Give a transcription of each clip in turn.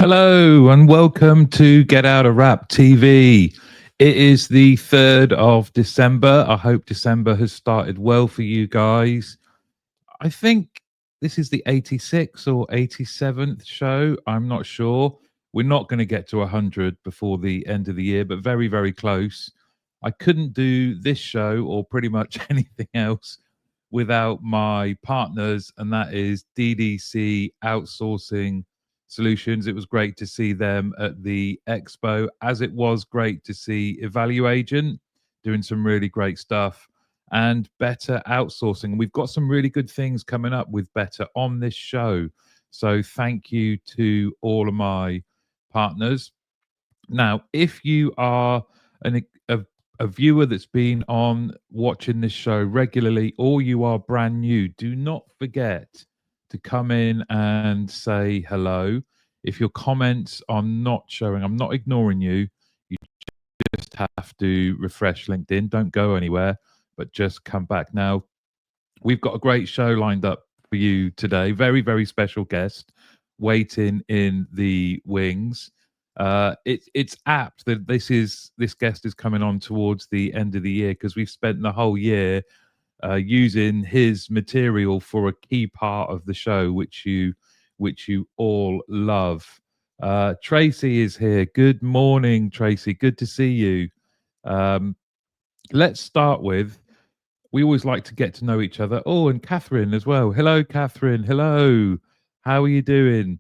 Hello and welcome to Get Out of Rap TV. It is the 3rd of December. I hope December has started well for you guys. I think this is the 86th or 87th show. I'm not sure. We're not going to get to 100 before the end of the year, but very, very close. I couldn't do this show or pretty much anything else without my partners, and that is DDC Outsourcing Solutions. It was great to see them at the expo, as it was great to see Evaluagent doing some really great stuff and Better Outsourcing. We've got some really good things coming up with Better on this show. So thank you to all of my partners. Now, if you are a viewer that's been on watching this show regularly, or you are brand new, do not forget to come in and say hello. If your comments are not showing, I'm not ignoring you. You just have to refresh LinkedIn. Don't go anywhere, but just come back. Now, we've got a great show lined up for you today. Very, very special guest waiting in the wings. It's apt that this guest is coming on towards the end of the year because we've spent the whole year using his material for a key part of the show, which you all love. Tracy is here. Good morning, Tracy. Good to see you. Um, let's start with, we always like to get to know each other. Oh, and Catherine as well. Hello, Catherine. Hello. How are you doing?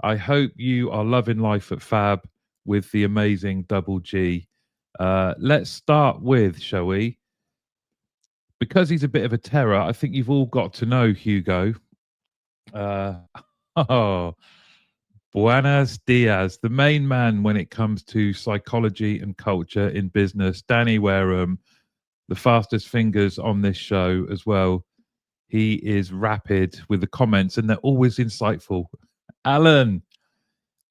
I hope you are loving life at Fab with the amazing Double G. Let's start with, shall we? Because he's a bit of a terror, I think you've all got to know Hugo. Uh, oh, Buenos dias, the main man when it comes to psychology and culture in business. Danny Wareham, the fastest fingers on this show as well. He is rapid with the comments and they're always insightful. Alan,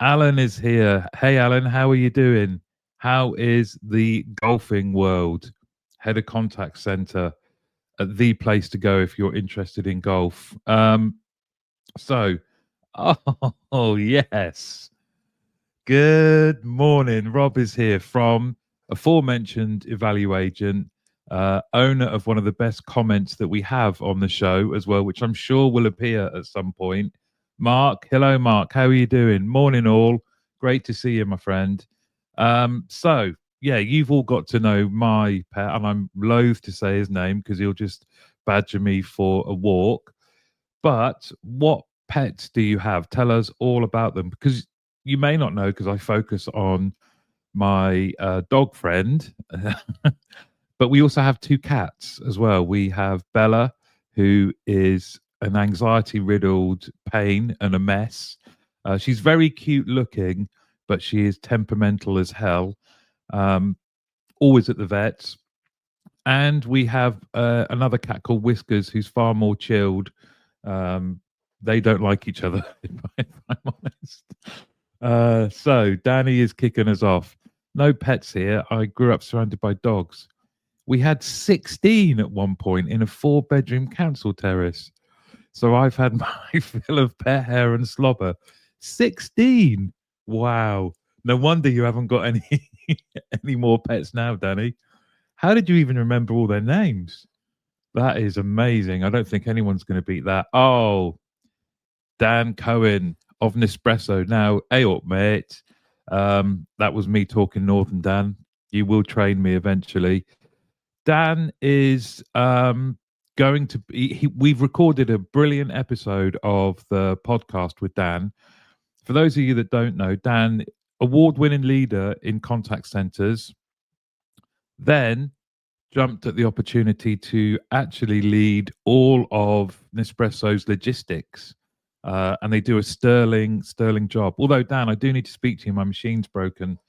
Alan is here. Hey, Alan, how are you doing? How is the golfing world? Head of Contact Center, the place to go if you're interested in golf. So, oh, yes. Good morning. Rob is here from aforementioned Evaluagent, owner of one of the best comments that we have on the show as well, which I'm sure will appear at some point. Mark, hello, Mark. How are you doing? Morning, all. Great to see you, my friend. So, yeah, you've all got to know my pet, and I'm loath to say his name because he'll just badger me for a walk. But what pets do you have? Tell us all about them because you may not know because I focus on my dog friend, but we also have two cats as well. We have Bella, who is an anxiety riddled pain and a mess. She's very cute looking, but she is temperamental as hell. Um, Always at the vets. And we have another cat called Whiskers, who's far more chilled. They don't like each other, if I'm honest. So Danny is kicking us off. No pets here. I grew up surrounded by dogs. We had 16 at one point in a 4-bedroom council terrace. So I've had my fill of pet hair and slobber. 16. Wow. No wonder you haven't got any any more pets now, Danny. How did you even remember all their names? That is amazing. I don't think anyone's going to beat that. Oh, Dan Cohen of Nespresso. Now, hey up, mate. That was me talking Northern Dan. You will train me eventually. Dan is going to be. We've recorded a brilliant episode of the podcast with Dan. For those of you that don't know, Dan, award-winning leader in contact centers, then jumped at the opportunity to actually lead all of Nespresso's logistics. And they do a sterling job. Although, Dan, I do need to speak to you. My machine's broken.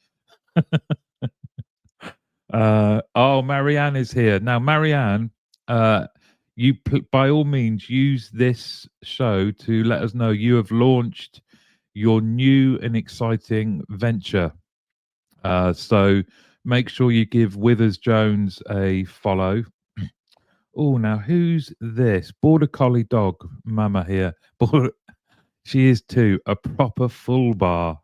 Oh, Marianne is here. Now, Marianne, by all means use this show to let us know you have launched your new and exciting venture. So make sure you give Withers Jones a follow. Oh, now who's this? Border Collie dog, Mama here. She is too a proper full bar.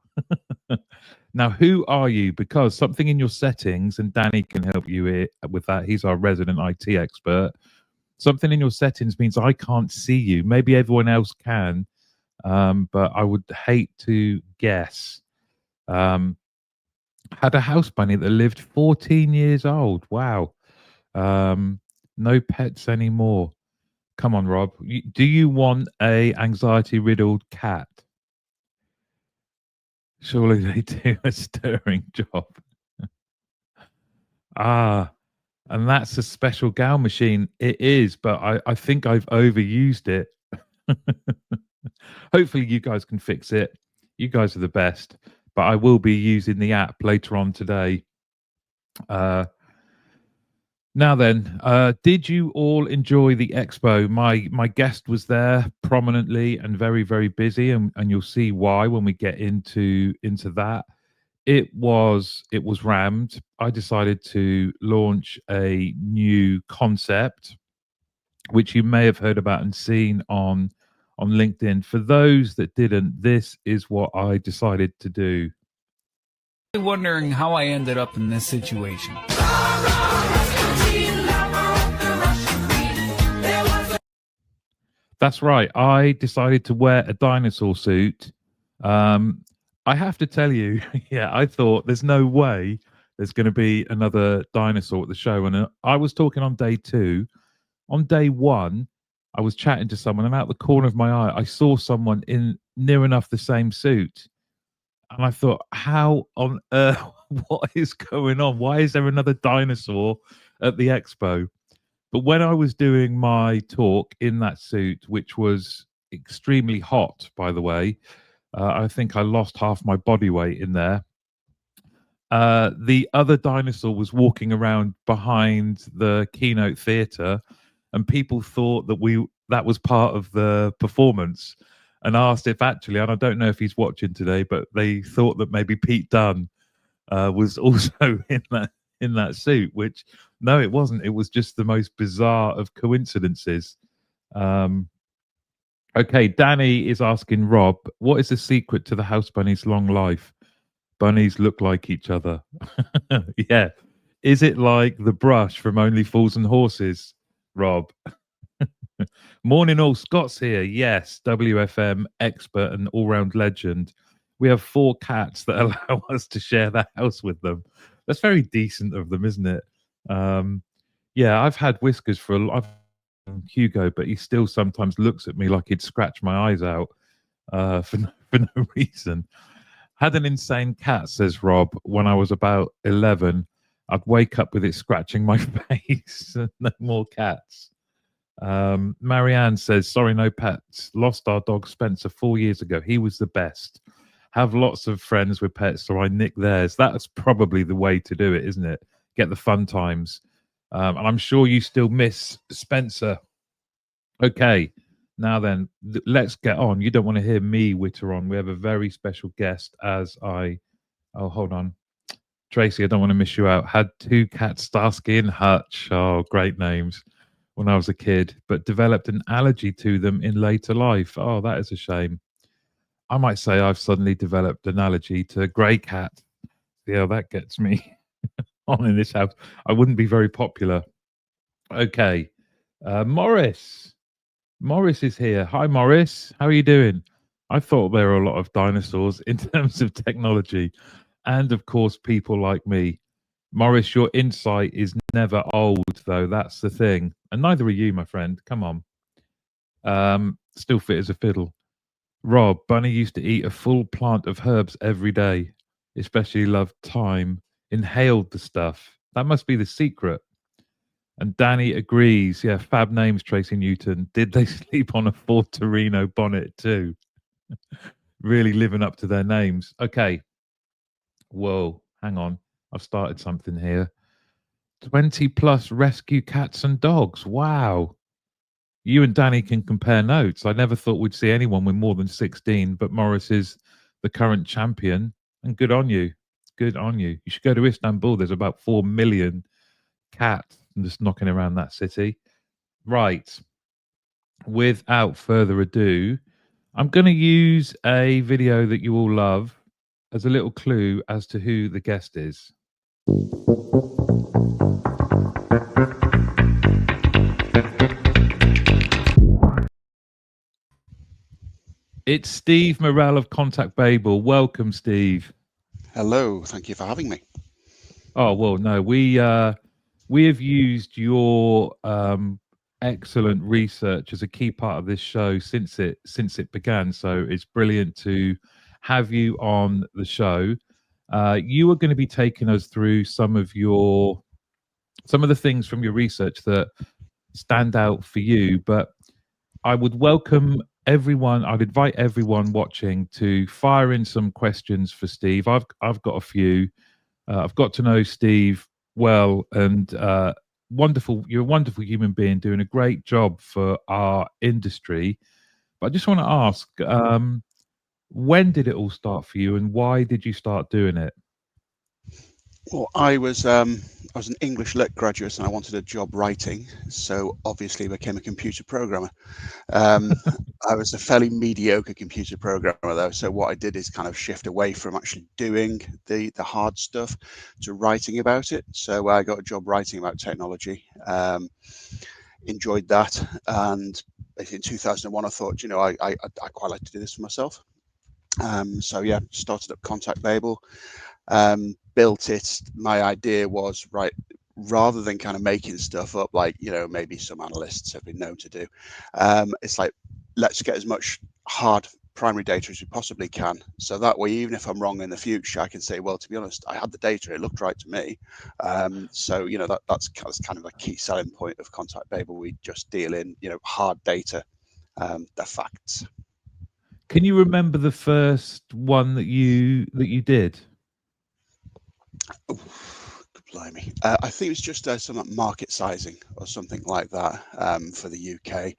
Now, who are you? Because something in your settings, and Danny can help you with that. He's our resident IT expert. Something in your settings means I can't see you. Maybe everyone else can, but I would hate to guess. Um, had a house bunny that lived 14 years old. Wow. Um, no pets anymore. Come on, Rob. Do you want a anxiety riddled cat? Surely they do a stirring job. Ah, and that's a special gal machine. It is, but I think I've overused it. Hopefully, you guys can fix it. You guys are the best. But I will be using the app later on today. Uh, Now then, did you all enjoy the expo? My guest was there prominently and very very busy, and you'll see why when we get into that. It was rammed. I decided to launch a new concept, which you may have heard about and seen on LinkedIn. For those that didn't, this is what I decided to do. Wondering how I ended up in this situation. That's right. I decided to wear a dinosaur suit. Um, I have to tell you, yeah, I thought there's no way there's going to be another dinosaur at the show. And I was talking on day two. On day one, I was chatting to someone, and out the corner of my eye, I saw someone in near enough the same suit. And I thought, how on earth, what is going on? Why is there another dinosaur at the expo? But when I was doing my talk in that suit, which was extremely hot, by the way, I think I lost half my body weight in there. The other dinosaur was walking around behind the keynote theater, and people thought that was part of the performance, and asked if actually, and I don't know if he's watching today, but they thought that maybe Pete Dunne was also in that suit. Which no, it wasn't. It was just the most bizarre of coincidences. Um, okay, Danny is asking Rob, what is the secret to the house bunny's long life? Bunnies look like each other. Yeah. Is it like the brush from Only Fools and Horses, Rob? Morning all, Scott's here. Yes, WFM expert and all-round legend. We have 4 cats that allow us to share the house with them. That's very decent of them, isn't it? Um, yeah, I've had Whiskers I've Hugo, but he still sometimes looks at me like he'd scratch my eyes out for no reason. Had an insane cat, says Rob. When I was about 11, I'd wake up with it scratching my face. No more cats. Marianne says, sorry, no pets. Lost our dog Spencer 4 years ago. He was the best. Have lots of friends with pets, so I nick theirs. That's probably the way to do it, isn't it? Get the fun times. And I'm sure you still miss Spencer. Okay, now then, let's get on. You don't want to hear me witter on. We have a very special guest oh, hold on. Tracy, I don't want to miss you out. Had 2 cats, Starsky and Hutch. Oh, great names when I was a kid, but developed an allergy to them in later life. Oh, that is a shame. I might say I've suddenly developed an allergy to grey cat. Yeah, that gets me on in this house. I wouldn't be very popular. Okay. Morris. Morris is here. Hi, Morris. How are you doing? I thought there were a lot of dinosaurs in terms of technology and, of course, people like me. Morris, your insight is never old, though. That's the thing. And neither are you, my friend. Come on. Still fit as a fiddle. Rob, Bunny used to eat a full plant of herbs every day, especially loved thyme, inhaled the stuff. That must be the secret. And Danny agrees. Yeah, fab names, Tracy Newton. Did they sleep on a Ford Torino bonnet too? Really living up to their names. Okay. Whoa, hang on. I've started something here. 20 plus rescue cats and dogs. Wow. You and Danny can compare notes. I never thought we'd see anyone with more than 16, but Morris is the current champion. And good on you. Good on you. You should go to Istanbul. There's about 4 million cats just knocking around that city. Right. Without further ado, I'm going to use a video that you all love. as a little clue as to who the guest is. It's Steve Morrell of Contact Babel. Welcome, Steve. Hello, thank you for having me. Oh well, no, we have used your excellent research as a key part of this show since it began. So it's brilliant to have you on the show. You are going to be taking us through some of the things from your research that stand out for you. But I would welcome everyone. I'd invite everyone watching to fire in some questions for Steve. I've got a few. I've got to know Steve well, and wonderful. You're a wonderful human being, doing a great job for our industry. But I just want to ask, when did it all start for you, and why did you start doing it? Well, I was an English lit graduate and I wanted a job writing, so obviously became a computer programmer. Um, I was a fairly mediocre computer programmer though, so what I did is kind of shift away from actually doing the hard stuff to writing about it. So I got a job writing about technology. Enjoyed that, and in 2001 I thought, I quite like to do this for myself. So yeah, started up Contact Babel. Built it. My idea was, right, rather than kind of making stuff up like maybe some analysts have been known to do, it's like, let's get as much hard primary data as we possibly can, so that way even if I'm wrong in the future I can say, well, to be honest, I had the data, it looked right to me. So that's kind of a key selling point of Contact Babel. We just deal in hard data, the facts. Can you remember the first one that you did? Oh, blimey. I think it was just some market sizing or something like that, for the UK.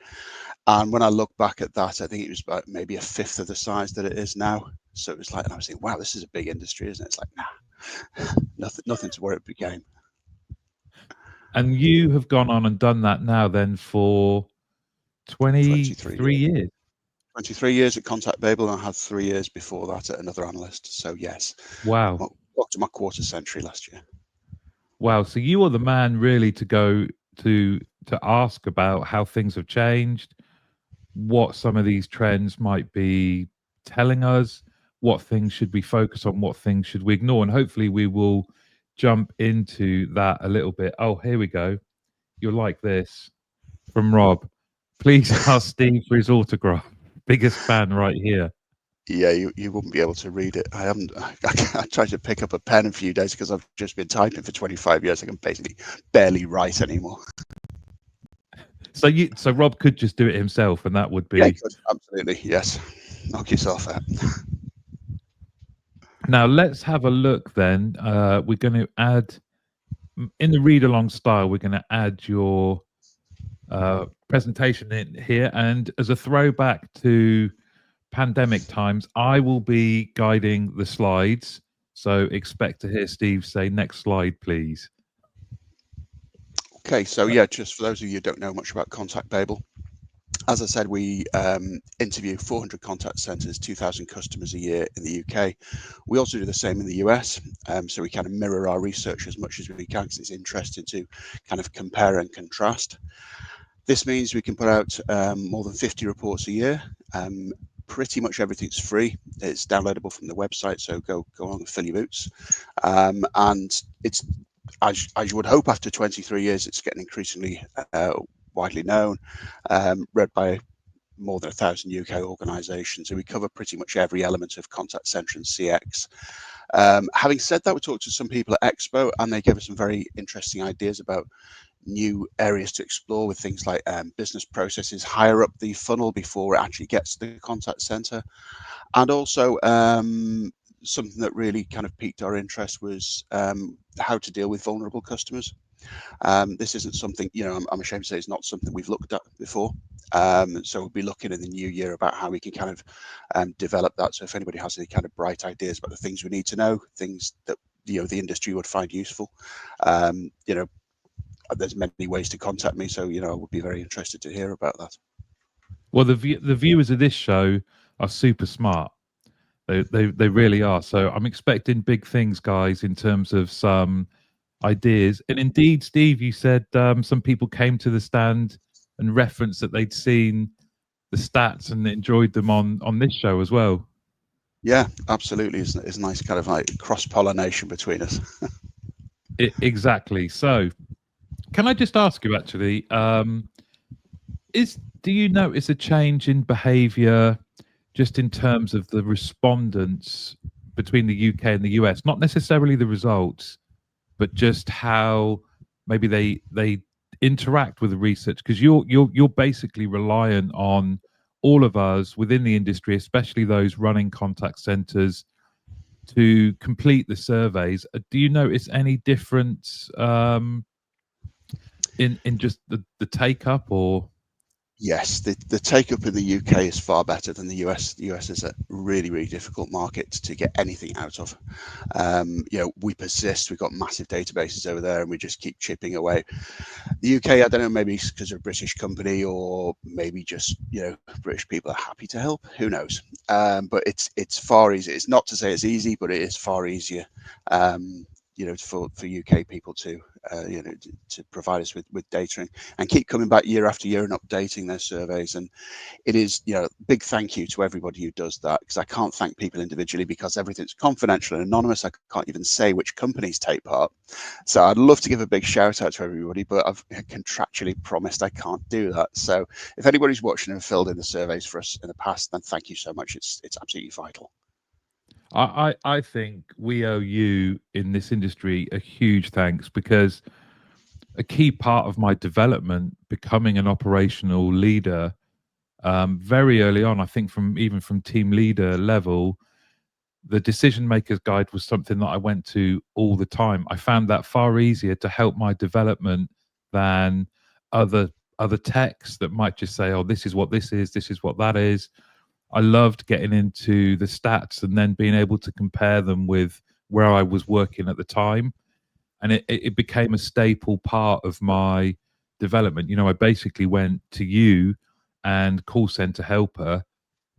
And when I look back at that, I think it was about maybe a fifth of the size that it is now. So it was like, and I was thinking, wow, this is a big industry, isn't it? It's like, nah, nothing to worry it became. And you have gone on and done that now then for 23 23 years. years. 23 years at Contact Babel, and I had 3 years before that at another analyst. So yes, Wow. up to my quarter century last year. Wow. So you are the man really to go to ask about how things have changed, what some of these trends might be telling us, what things should we focus on, what things should we ignore. And hopefully we will jump into that a little bit. Oh, here we go. You'll like this from Rob. Please ask Steve for his autograph. Biggest fan right here. Yeah, you wouldn't be able to read it. I haven't. I tried to pick up a pen a few days because I've just been typing for 25 years. I can basically barely write anymore. So Rob could just do it himself, and that would Yeah, be good. Absolutely. Yes. Knock yourself out. Now let's have a look then. We're going to add, in the read along style, we're going to add your presentation in here. And as a throwback to pandemic times, I will be guiding the slides. So expect to hear Steve say, next slide, please. Okay, so yeah, just for those of you who don't know much about Contact Babel, as I said, we interview 400 contact centers, 2,000 customers a year in the UK. We also do the same in the US, so we kind of mirror our research as much as we can because it's interesting to kind of compare and contrast. This means we can put out more than 50 reports a year. Pretty much everything's free. It's downloadable from the website, so go on and fill your boots. And it's, as you would hope, after 23 years, it's getting increasingly widely known, read by more than 1,000 UK organisations. So we cover pretty much every element of contact centre and CX. Having said that, we talked to some people at Expo, and they gave us some very interesting ideas about new areas to explore with things like business processes higher up the funnel before it actually gets to the contact center. And also something that really kind of piqued our interest was how to deal with vulnerable customers. This isn't something, I'm ashamed to say it's not something we've looked at before. So we'll be looking in the new year about how we can kind of develop that. So if anybody has any kind of bright ideas about the things we need to know, things that the industry would find useful, there's many ways to contact me, so I would be very interested to hear about that. Well, the viewers of this show are super smart. They really are. So I'm expecting big things, guys, in terms of some ideas. And indeed, Steve, you said some people came to the stand and referenced that they'd seen the stats and enjoyed them on this show as well. Yeah, absolutely. It's a nice kind of like cross pollination between us. Exactly. So, can I just ask you actually, do you notice a change in behaviour just in terms of the respondents between the UK and the US? Not necessarily the results, but just how maybe they interact with the research, because you're basically reliant on all of us within the industry, especially those running contact centers, to complete the surveys. Do you notice any difference in just the take up, or? Yes, the take up in the UK is far better than the US. The US is a really, really difficult market to get anything out of. We persist. We've got massive databases over there, and we just keep chipping away. The UK, I don't know, maybe it's because of a British company, or maybe just British people are happy to help. Who knows? But it's far easier. It's not to say it's easy, but it is far easier. For UK people to provide us with data and keep coming back year after year and updating their surveys. And it is, big thank you to everybody who does that, because I can't thank people individually because everything's confidential and anonymous. I can't even say which companies take part. So I'd love to give a big shout out to everybody, but I've contractually promised I can't do that. So if anybody's watching and filled in the surveys for us in the past, then thank you so much. It's absolutely vital. I think we owe you in this industry a huge thanks, because a key part of my development, becoming an operational leader, very early on, I think from team leader level, the decision makers guide was something that I went to all the time. I found that far easier to help my development than other other texts that might just say, "Oh, this is what this is what that is." I loved getting into the stats and then being able to compare them with where I was working at the time. And it became a staple part of my development. I basically went to you and call center helper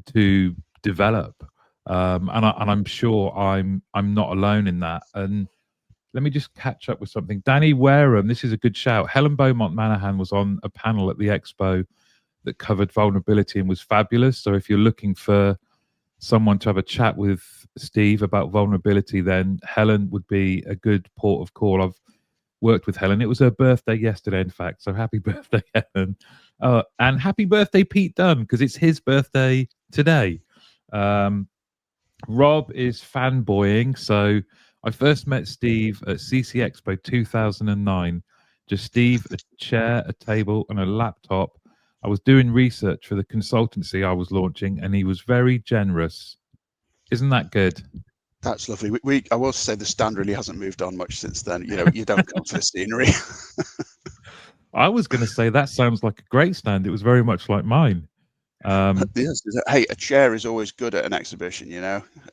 to develop. And I'm sure I'm not alone in that. And let me just catch up with something. Danny Wareham, this is a good shout. Helen Beaumont Manahan was on a panel at the expo that covered vulnerability and was fabulous. So if you're looking for someone to have a chat with Steve about vulnerability, then Helen would be a good port of call. I've worked with Helen. It was her birthday yesterday, in fact. So happy birthday, Helen. And happy birthday, Pete Dunn, because it's his birthday today. Rob is fanboying. So I first met Steve at CC Expo 2009. Just Steve, a chair, a table, and a laptop. I was doing research for the consultancy I was launching, and he was very generous. Isn't that good? That's lovely. I will say the stand really hasn't moved on much since then. You don't come for the scenery. I was going to say that sounds like a great stand. It was very much like mine. Yes. Hey, a chair is always good at an exhibition.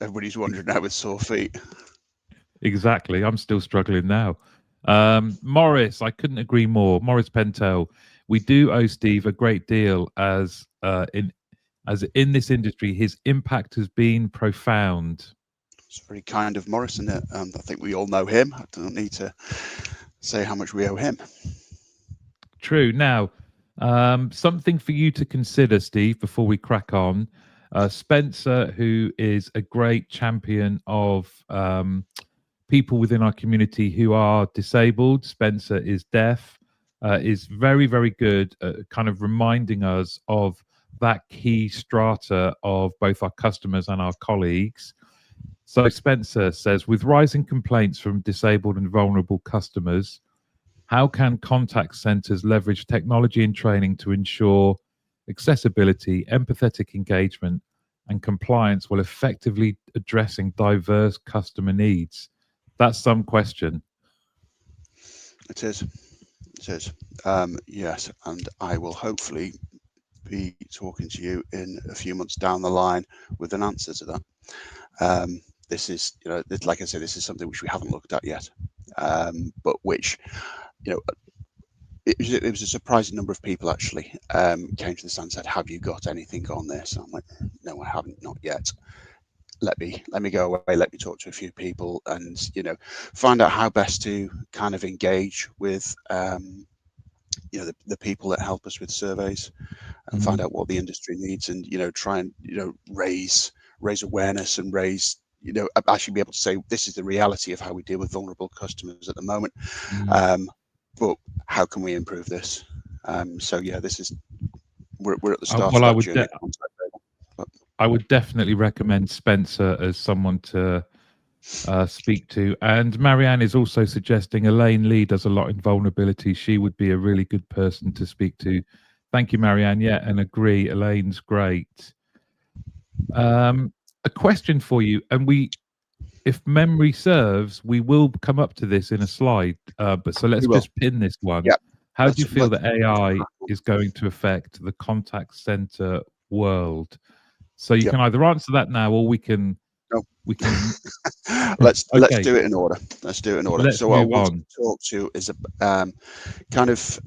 Everybody's wandering out with sore feet. Exactly. I'm still struggling now. Morris, I couldn't agree more. Morris Pentel, we do owe Steve a great deal as in this industry. His impact has been profound. It's very kind of Morris, isn't it? I think we all know him. I don't need to say how much we owe him. True. Now, something for you to consider, Steve, before we crack on. Spencer, who is a great champion of people within our community who are disabled. Spencer is deaf, is very, very good at kind of reminding us of that key strata of both our customers and our colleagues. So Spencer says, with rising complaints from disabled and vulnerable customers, how can contact centers leverage technology and training to ensure accessibility, empathetic engagement, and compliance while effectively addressing diverse customer needs? That's some question. It is. Yes, and I will hopefully be talking to you in a few months down the line with an answer to that. This is, like I said, this is something which we haven't looked at yet, but which, it was a surprising number of people actually came to the stand and said, "Have you got anything on this?" And I'm like, "No, I haven't, not yet." let me go away, let me talk to a few people, and find out how best to kind of engage with the people that help us with surveys, and find out what the industry needs, and try and raise awareness, and actually be able to say this is the reality of how we deal with vulnerable customers at the moment. But how can we improve this? So yeah, we're at the start Well, of that journey. I would definitely recommend Spencer as someone to speak to. And Marianne is also suggesting Elaine Lee does a lot in vulnerability. She would be a really good person to speak to. Thank you, Marianne. Yeah, and agree. Elaine's great. A question for you, and if memory serves, we will come up to this in a slide. But so let's just pin this one. Yeah. How do you feel that AI is going to affect the contact center world? So you can either answer that now, or we can. Let's Okay. do it in order. Let's do it in order. Let's So what I move want on. to talk to is kind of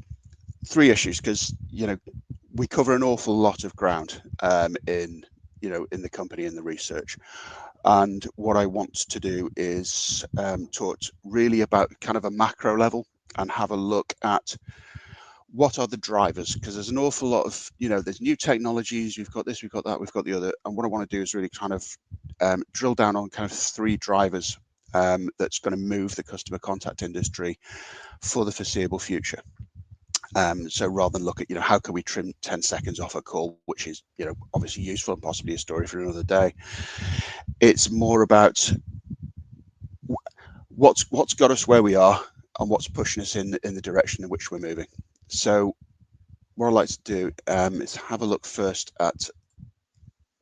three issues, because we cover an awful lot of ground in the company, in the research. And what I want to do is talk really about kind of a macro level, and have a look at what are the drivers, because there's an awful lot of there's new technologies, we've got this, we've got that, we've got the other, and what I want to do is really kind of drill down on kind of three drivers that's going to move the customer contact industry for the foreseeable future. So rather than look at how can we trim 10 seconds off a call, which is obviously useful and possibly a story for another day, it's more about what's got us where we are, and what's pushing us in the direction in which we're moving. So what I'd like to do is have a look first at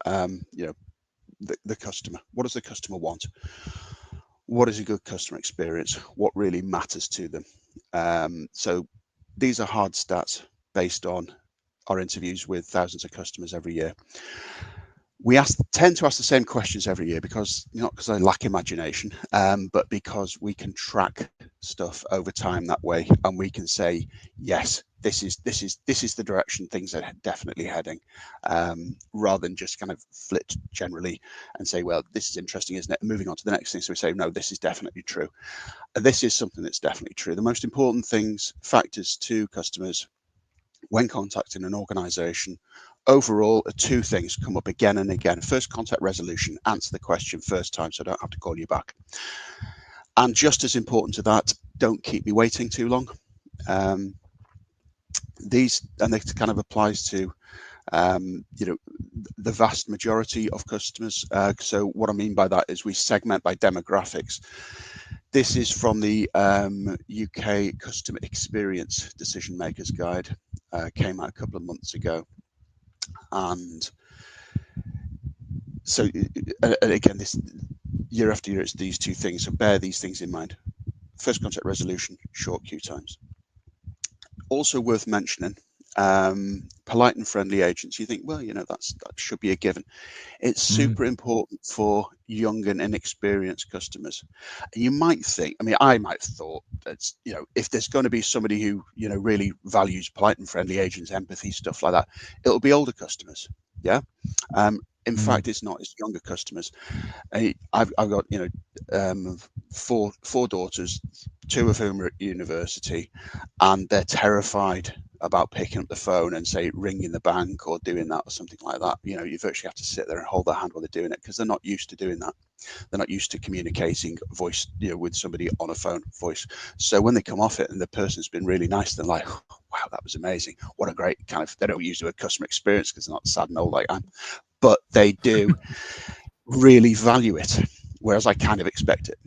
the customer. What does the customer want? What is a good customer experience? What really matters to them? So these are hard stats based on our interviews with thousands of customers every year. We tend to ask the same questions every year, because not because I lack imagination, but because we can track stuff over time that way, and we can say, yes, this is the direction things are definitely heading, rather than just kind of flit generally and say, well, this is interesting, isn't it? And moving on to the next thing. So we say, no, this is definitely true. This is something that's definitely true. The most important factors to customers when contacting an organization overall are two things, come up again and again. First, contact resolution. Answer the question first time, so I don't have to call you back. And just as important to that, don't keep me waiting too long. This kind of applies to the vast majority of customers. So what I mean by that is we segment by demographics. This is from the UK Customer Experience Decision Makers Guide. Came out a couple of months ago. And so, and again, this year after year, it's these two things. So bear these things in mind. First, contact resolution, short queue times. Also worth mentioning, polite and friendly agents. You think, well, that should be a given. It's super important for young and inexperienced customers. And you might think, I might have thought that, if there's going to be somebody who, really values polite and friendly agents, empathy, stuff like that, it'll be older customers. Yeah. In fact, it's not. It's younger customers. I've got four daughters, two of whom are at university, and they're terrified about picking up the phone and say ringing the bank or doing that or something like that. You virtually have to sit there and hold their hand while they're doing it, because they're not used to doing that. They're not used to communicating voice, with somebody on a phone voice. So when they come off it and the person's been really nice, they're like, oh, wow, that was amazing. What a great kind of, they don't use the word customer experience because they're not sad and old like I am, but they do really value it, whereas I kind of expect it.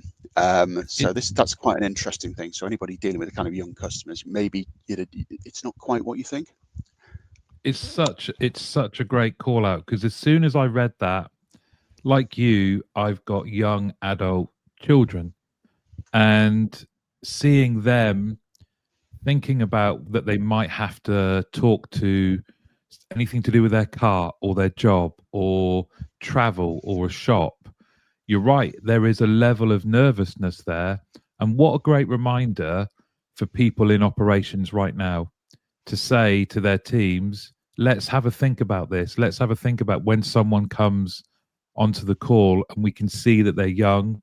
So that's quite an interesting thing. So anybody dealing with the kind of young customers, maybe it's not quite what you think. It's such a great call out, because as soon as I read that, like you, I've got young adult children, and seeing them thinking about that they might have to talk to anything to do with their car or their job or travel or a shop. You're right, there is a level of nervousness there. And what a great reminder for people in operations right now to say to their teams, let's have a think about this. Let's have a think about when someone comes onto the call and we can see that they're young,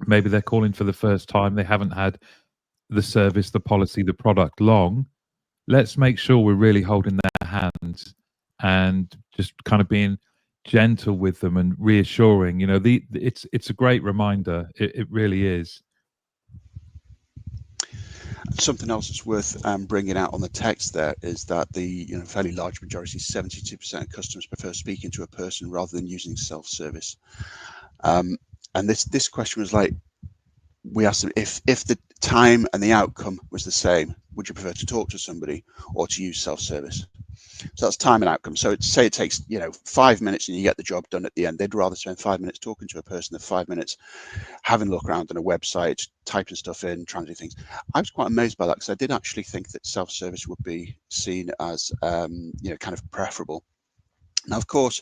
maybe they're calling for the first time, they haven't had the service, the policy, the product long, let's make sure we're really holding their hands and just kind of being gentle with them and reassuring. You know, it's a great reminder. It really is. Something else that's worth bringing out on the text there is that the fairly large majority, 72% of customers prefer speaking to a person rather than using self-service. And this question was like, we asked them if the time and the outcome was the same, would you prefer to talk to somebody or to use self-service? So that's time and outcome. So say it takes 5 minutes and you get the job done at the end. They'd rather spend 5 minutes talking to a person than 5 minutes having a look around on a website, typing stuff in, trying to do things. I was quite amazed by that because I did actually think that self-service would be seen as kind of preferable. Now, of course,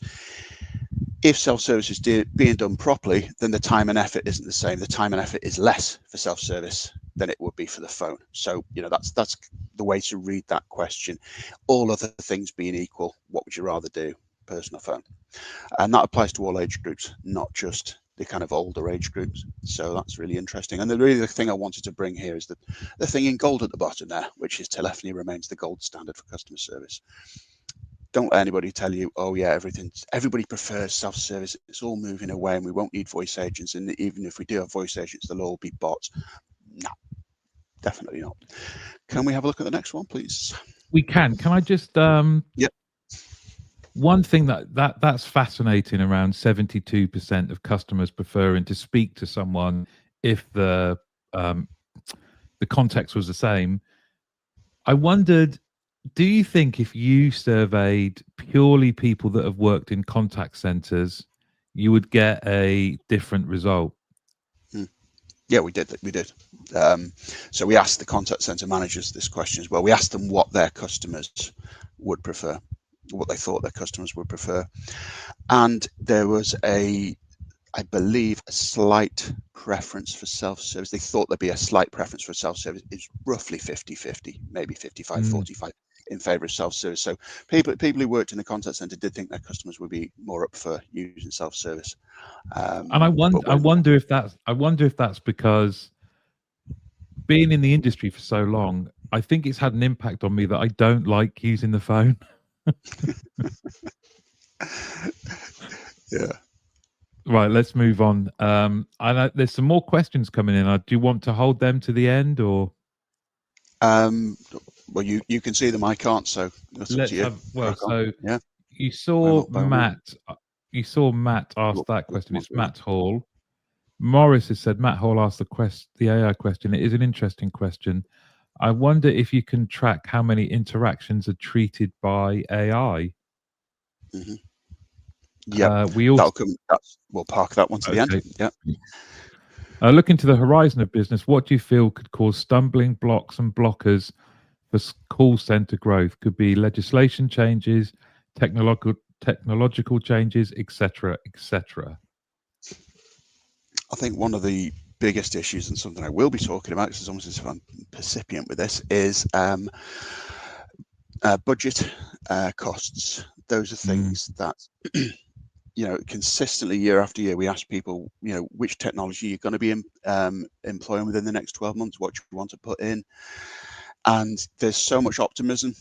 if self-service is being done properly, then the time and effort isn't the same. The time and effort is less for self-service than it would be for the phone. So, that's the way to read that question. All other things being equal, what would you rather do, person or phone? And that applies to all age groups, not just the kind of older age groups. So that's really interesting. And the thing I wanted to bring here is the thing in gold at the bottom there, which is telephony remains the gold standard for customer service. Don't let anybody tell you, oh yeah, everybody prefers self-service. It's all moving away and we won't need voice agents. And even if we do have voice agents, they'll all be bots. No, definitely not. Can we have a look at the next one, please? We can. Can I just Yep. One thing that's fascinating, around 72% of customers preferring to speak to someone if the context was the same. I wondered, do you think if you surveyed purely people that have worked in contact centers, you would get a different result? Yeah, we did. So we asked the contact center managers this question as well. We asked them what their customers would prefer, what they thought their customers would prefer. And there was I believe, a slight preference for self-service. They thought there'd be a slight preference for self-service. It's roughly 50-50, maybe 55-45 in favor of self-service. So people who worked in the contact center did think their customers would be more up for using self-service. And I wonder if that's because being in the industry for so long, I think it's had an impact on me that I don't like using the phone. Yeah. Right, let's move on. There's some more questions coming in. Do you want to hold them to the end, or? Well, you can see them. I can't. So that's up to you. Yeah. You saw Matt. You saw Matt ask that question. It's Matt Hall. Morris has said Matt Hall asked the AI question. It is an interesting question. I wonder if you can track how many interactions are treated by AI. Mm-hmm. Yeah, we'll park that one to the end. Yeah. Looking to the horizon of business, what do you feel could cause stumbling blocks and blockers for call center growth? Could be legislation changes, technological changes, etc., etc. I think one of the biggest issues, and something I will be talking about, because it's almost as if I'm percipient with this, is budget costs. Those are things that consistently year after year we ask people, which technology you're going to be employing within the next 12 months, what you want to put in, and there's so much optimism.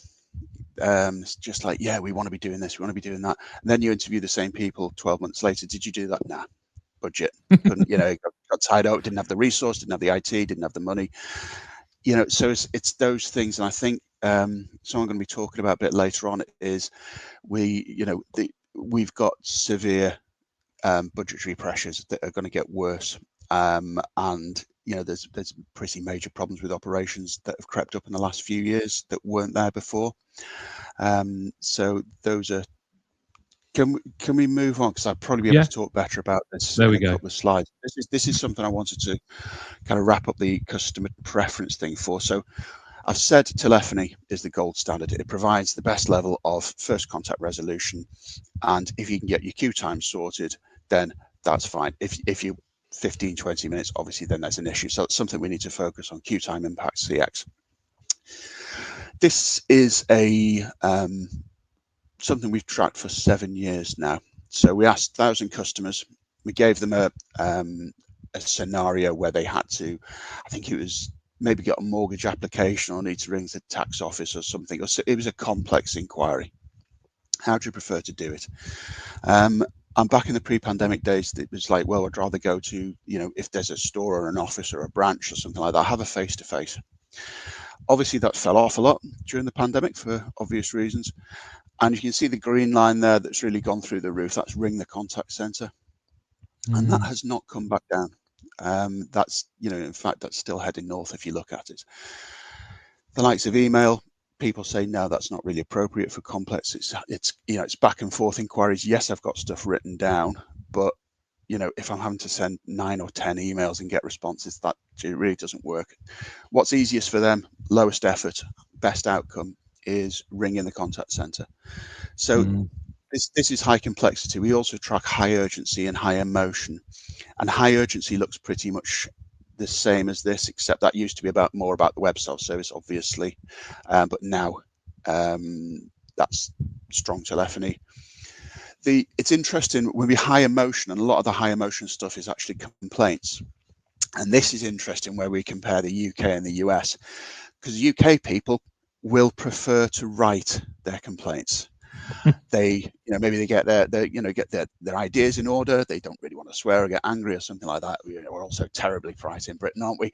It's just like, yeah, we want to be doing this, we want to be doing that, and then you interview the same people 12 months later. Did you do that? Nah, budget. Couldn't, got tied out, didn't have the resource, didn't have the IT, didn't have the money. So it's those things, and I think something I'm going to be talking about a bit later on is we've got severe budgetary pressures that are going to get worse, and there's pretty major problems with operations that have crept up in the last few years that weren't there before. So those are. Can we move on? Because I'd probably be able to talk better about this in a couple of slides. This is something I wanted to kind of wrap up the customer preference thing for. So I've said telephony is the gold standard. It provides the best level of first contact resolution, and if you can get your queue time sorted, then that's fine. If you 15-20 minutes, obviously then there's an issue. So it's something we need to focus on. Queue time impact CX. This is something we've tracked for 7 years now, So we asked 1,000 customers. We gave them a scenario where they had to, I think it was maybe get a mortgage application or need to ring the tax office or something. It was a complex inquiry. How do you prefer to do it? And back in the pre-pandemic days, it was like, well, I'd rather go to, if there's a store or an office or a branch or something like that, have a face-to-face. Obviously, that fell off a lot during the pandemic for obvious reasons. And you can see the green line there that's really gone through the roof. That's ring the contact center. And that has not come back down. That's, in fact, that's still heading north if you look at it. The likes of email, people say, no, that's not really appropriate for complex. It's back and forth inquiries. Yes, I've got stuff written down, but if I'm having to send 9 or 10 emails and get responses, that it really doesn't work. What's easiest for them, lowest effort, best outcome, is ringing the contact center. So this is high complexity. We also track high urgency and high emotion, and high urgency looks pretty much the same as this, except that used to be more about the web self-service, obviously, but now that's strong telephony. It's interesting when we high emotion, and a lot of the high emotion stuff is actually complaints. And this is interesting where we compare the UK and the US, because UK people will prefer to write their complaints. They, maybe they get their ideas in order. They don't really want to swear or get angry or something like that. We're also terribly polite in Britain, aren't we?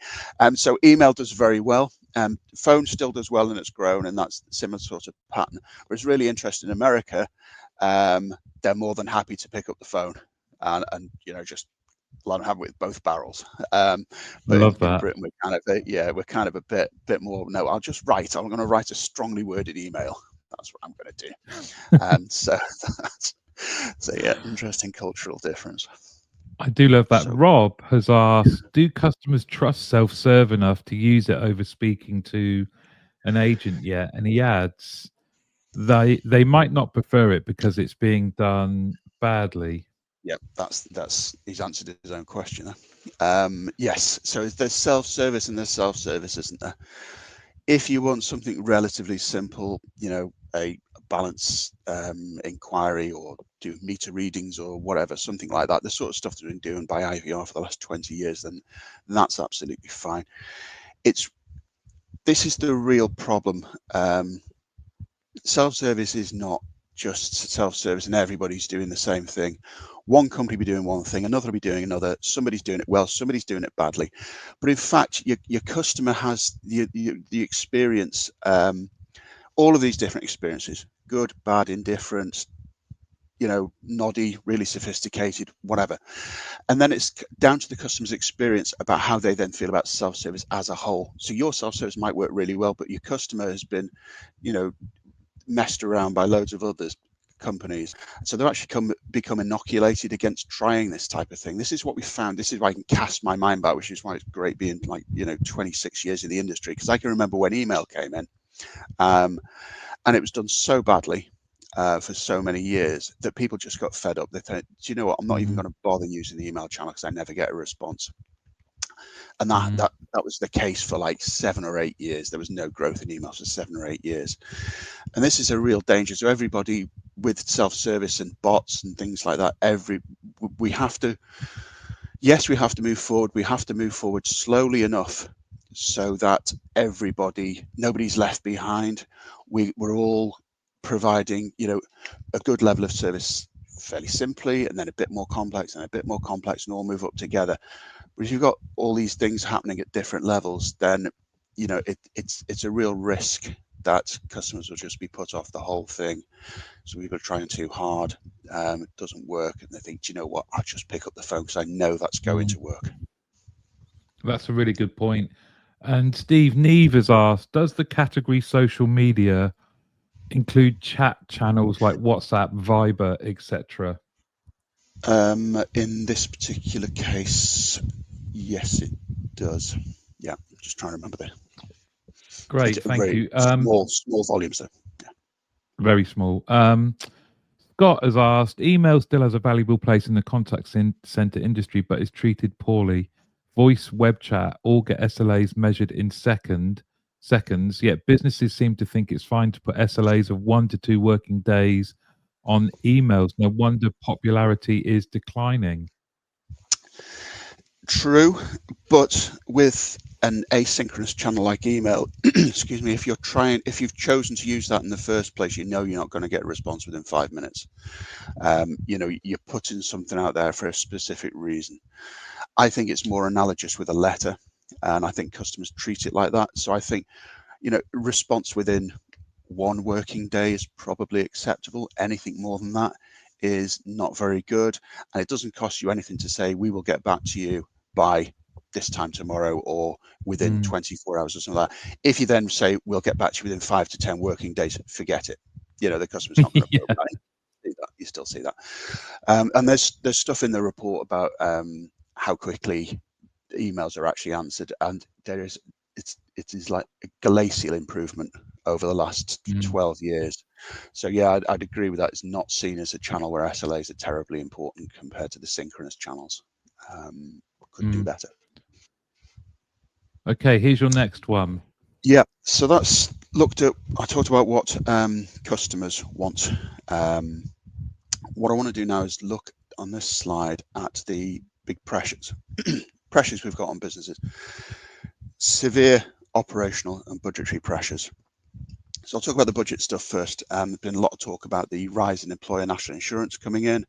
So email does very well. Phone still does well, and it's grown, and that's a similar sort of pattern. Whereas really interesting in America, they're more than happy to pick up the phone and just let them have it with both barrels. But Love in that. Britain, we're kind of a bit more. No, I'm going to write a strongly worded email. That's what I'm going to do. So yeah, interesting cultural difference. I do love that. Rob has asked, do customers trust self-serve enough to use it over speaking to an agent yet? And he adds, they might not prefer it because it's being done badly. Yeah, that's he's answered his own question there. Yes, so there's self-service and there's self-service, isn't there? If you want something relatively simple, a balance inquiry or do meter readings or whatever, something like that, the sort of stuff that's been doing by IVR for the last 20 years, then that's absolutely fine. This is the real problem. Self-service is not just self-service and everybody's doing the same thing. One company will be doing one thing, another will be doing another. Somebody's doing it well, somebody's doing it badly. But in fact, your customer has the experience, all of these different experiences, good, bad, indifferent, noddy, really sophisticated, whatever. And then it's down to the customer's experience about how they then feel about self-service as a whole. So your self-service might work really well, but your customer has been, messed around by loads of other companies. So they've actually become inoculated against trying this type of thing. This is what we found. This is why I can cast my mind back, which is why it's great being 26 years in the industry, because I can remember when email came in, and it was done so badly for so many years that people just got fed up. They thought, do you know what? I'm not even going to bother using the email channel because I never get a response. And that was the case for like 7 or 8 years. There was no growth in emails for 7 or 8 years. And this is a real danger. So everybody with self-service and bots and things like that, we have to move forward. We have to move forward slowly enough so that nobody's left behind. We're all providing, a good level of service fairly simply, and then a bit more complex and a bit more complex, and all move up together. But if you've got all these things happening at different levels, then it's a real risk that customers will just be put off the whole thing. So we've been trying too hard, it doesn't work, and they think, do you know what? I'll just pick up the phone because I know that's going to work. That's a really good point. And Steve Neve has asked, does the category social media include chat channels like WhatsApp, Viber, etc.? In this particular case, yes, it does. Yeah, I'm just trying to remember that. Great, thank you. Small volumes though. Yeah. Very small. Scott has asked, email still has a valuable place in the contact center industry, but is treated poorly. Voice, web chat all get SLAs measured in seconds, yet businesses seem to think it's fine to put SLAs of 1 to 2 working days on emails. No wonder popularity is declining. True, but with an asynchronous channel like email, excuse me, if you've chosen to use that in the first place, you know you're not going to get a response within 5 minutes. You're putting something out there for a specific reason. I think it's more analogous with a letter, and I think customers treat it like that. So I think, response within 1 working day is probably acceptable. Anything more than that is not very good, and it doesn't cost you anything to say we will get back to you by this time tomorrow or within 24 hours or something like that. If you then say we'll get back to you within 5 to 10 working days, forget it. The customer's not going to Yeah. you still see that. And there's stuff in the report about how quickly emails are actually answered, and it is like a glacial improvement over the last 12 years. So yeah, I'd agree with that. It's not seen as a channel where SLAs are terribly important compared to the synchronous channels. Could do better. Okay, here's your next one. Yeah, so that's I talked about what customers want. What I want to do now is look on this slide at the big pressures we've got on businesses. Severe operational and budgetary pressures. So I'll talk about the budget stuff first. There's been a lot of talk about the rise in employer national insurance coming in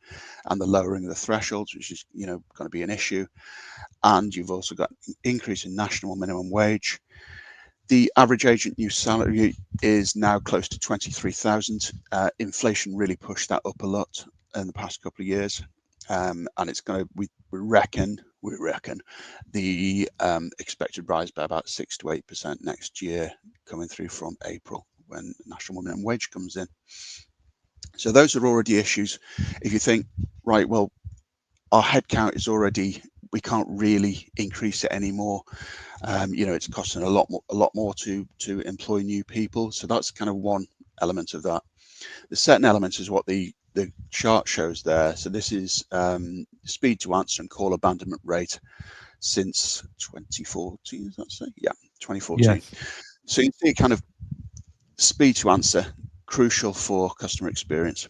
and the lowering of the thresholds, which is going to be an issue. And you've also got an increase in national minimum wage. The average agent new salary is now close to 23,000. Inflation really pushed that up a lot in the past couple of years. And it's going to, we reckon the expected rise by about 6 to 8% next year, coming through from April when national minimum wage comes in. So those are already issues. If you think, right, well, our headcount is already, we can't really increase it anymore. It's costing a lot more to employ new people. So that's kind of one element of that. The second element is what the chart shows there. So this is speed to answer and call abandonment rate since 2014. Does that say? Yeah, 2014. Yes. So you see kind of speed to answer, crucial for customer experience.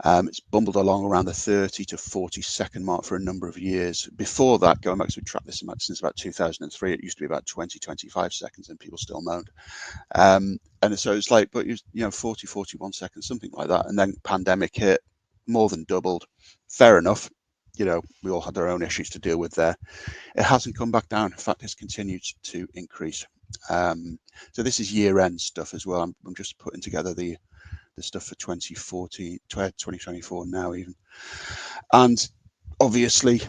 It's bumbled along around the 30 to 40 second mark for a number of years. Before that, going back to, we tracked this since about 2003, it used to be about 25 seconds and people still moaned. And so it's like, but 40, 41 seconds, something like that. And then pandemic hit, more than doubled. Fair enough. We all had our own issues to deal with there. It hasn't come back down. In fact, it's continued to increase. So this is year-end stuff as well. I'm just putting together the stuff for 2024 now even. And obviously,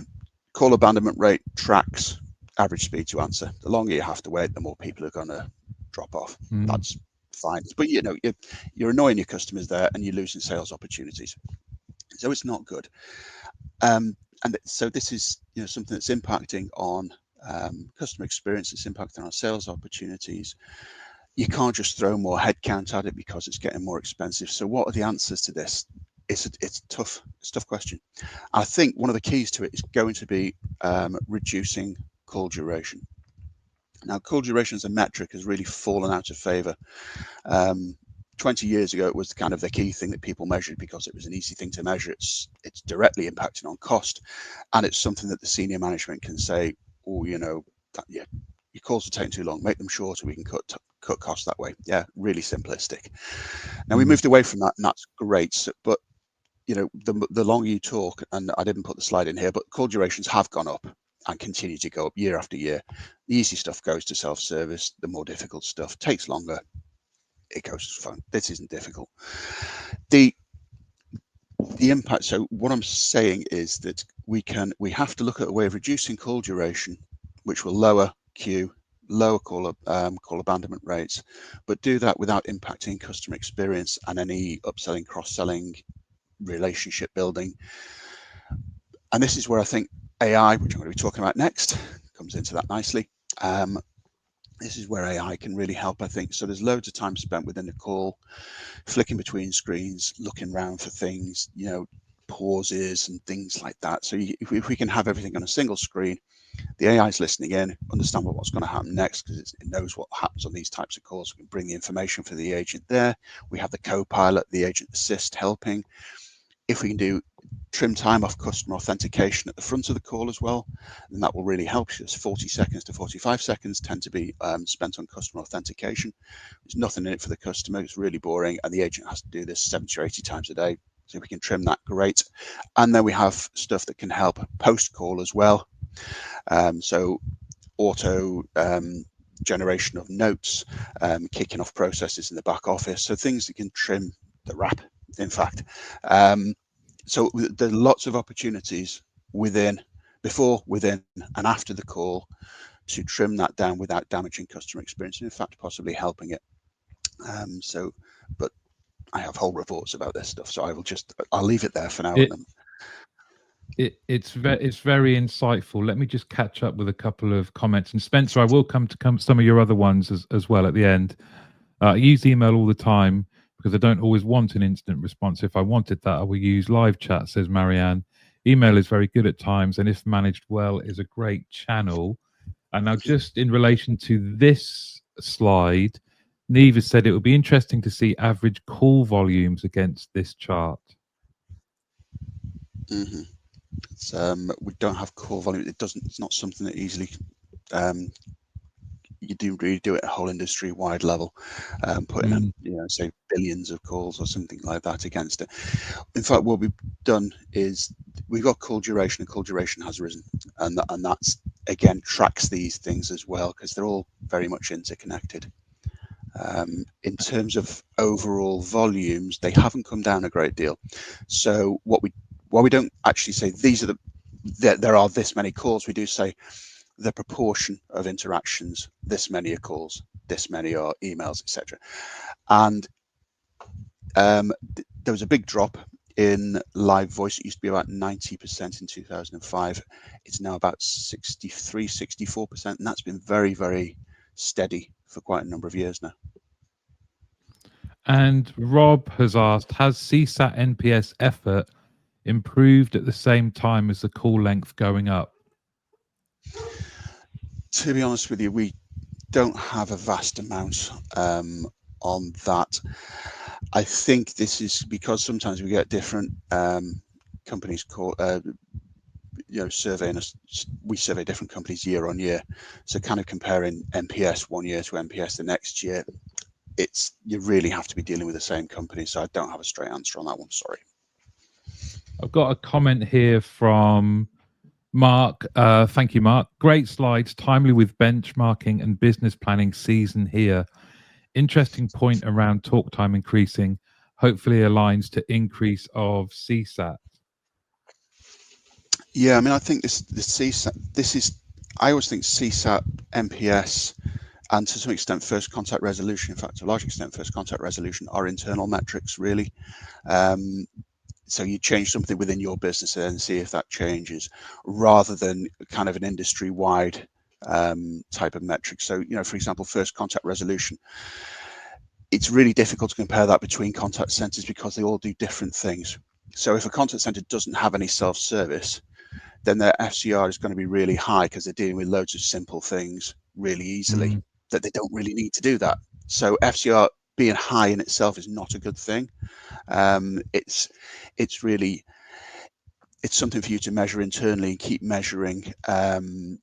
call abandonment rate tracks average speed to answer. The longer you have to wait, the more people are going to drop off. That's fine. But you're annoying your customers there and you're losing sales opportunities. So it's not good. And so this is something that's impacting on customer experience. It's impacting on sales opportunities. You can't just throw more headcount at it because it's getting more expensive. So what are the answers to this? It's a tough question. I think one of the keys to it is going to be reducing call duration. Now, call duration as a metric has really fallen out of favor. 20 years ago, it was kind of the key thing that people measured because it was an easy thing to measure. It's directly impacting on cost, and it's something that the senior management can say, oh, your calls are taking too long, make them shorter, we can cut costs that way. Yeah, really simplistic. Now we moved away from that, and that's great. So, but the longer you talk, and I didn't put the slide in here, but call durations have gone up and continue to go up year after year. The easy stuff goes to self-service. The more difficult stuff takes longer. It goes to phone. This isn't difficult. The impact. So what I'm saying is that we have to look at a way of reducing call duration, which will lower queue, lower call abandonment rates, but do that without impacting customer experience and any upselling, cross-selling, relationship building. And this is where I think AI, which I'm going to be talking about next, comes into that nicely. This is where AI can really help, I think. So there's loads of time spent within the call, flicking between screens, looking around for things, pauses and things like that. So if we can have everything on a single screen, the AI is listening in, understand what's going to happen next because it knows what happens on these types of calls. We can bring the information for the agent there. We have the co-pilot, the agent assist helping. If we can do trim time off customer authentication at the front of the call as well, then that will really help. Because 40 seconds to 45 seconds tend to be spent on customer authentication. There's nothing in it for the customer. It's really boring, and the agent has to do this 70 or 80 times a day. So if we can trim that, great. And then we have stuff that can help post-call as well. So auto generation of notes, kicking off processes in the back office. So things that can trim the wrap, in fact. So there are lots of opportunities before, within, and after the call to trim that down without damaging customer experience, and in fact, possibly helping it. But I have whole reports about this stuff, so I'll leave it there for now. It's very insightful. Let me just catch up with a couple of comments. And Spencer, I will come to some of your other ones as well at the end. I use email all the time because I don't always want an instant response. If I wanted that, I will use live chat, says Marianne. Email is very good at times, and if managed well, is a great channel. And now, just in relation to this slide, Neve has said it would be interesting to see average call volumes against this chart. We don't have call volume. It's not something that easily you do really do it at a whole industry wide level, putting in, say billions of calls or something like that against it. In fact, what we've done is we've got call duration, and call duration has risen, and that's again tracks these things as well because they're all very much interconnected. In terms of overall volumes, they haven't come down a great deal. So while we don't actually say there are this many calls, we do say the proportion of interactions, this many are calls, this many are emails, etc. And there was a big drop in live voice. It used to be about 90% in 2005. It's now about 63, 64%, and that's been very, very steady for quite a number of years now. And Rob has asked, has CSAT NPS effort improved at the same time as the call length going up? To be honest with you, we don't have a vast amount on that. I think this is because sometimes we get different companies surveying us. We survey different companies year on year, so kind of comparing NPS one year to NPS the next year, you really have to be dealing with the same company. So I don't have a straight answer on that one. Sorry. I've got a comment here from Mark. Thank you, Mark. Great slides, timely with benchmarking and business planning season here. Interesting point around talk time increasing. Hopefully aligns to increase of CSAT. Yeah, I mean, I think the CSAT. I always think CSAT, NPS, and to some extent first contact resolution. In fact, to a large extent, first contact resolution are internal metrics, really. So you change something within your business and see if that changes, rather than kind of an industry-wide type of metric. So, for example, first contact resolution, it's really difficult to compare that between contact centers because they all do different things. So if a contact center doesn't have any self-service, then their FCR is going to be really high because they're dealing with loads of simple things really easily that they don't really need to do that. So FCR being high in itself is not a good thing. It's something for you to measure internally and keep measuring the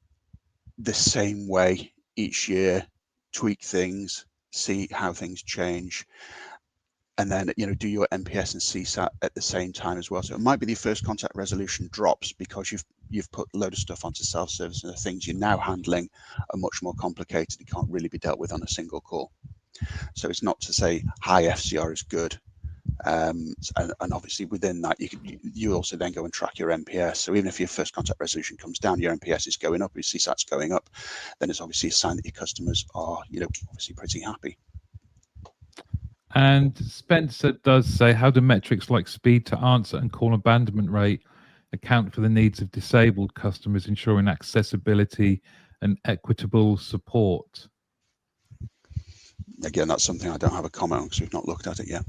same way each year, tweak things, see how things change, and then do your NPS and CSAT at the same time as well. So it might be the first contact resolution drops because you've put a load of stuff onto self-service, and the things you're now handling are much more complicated and can't really be dealt with on a single call. So it's not to say high FCR is good. And obviously within that, you also then go and track your NPS. So even if your first contact resolution comes down, your NPS is going up, your CSAT's going up, then it's obviously a sign that your customers are, obviously pretty happy. And Spencer does say, how do metrics like speed to answer and call abandonment rate account for the needs of disabled customers, ensuring accessibility and equitable support? Again, that's something I don't have a comment on because we've not looked at it yet.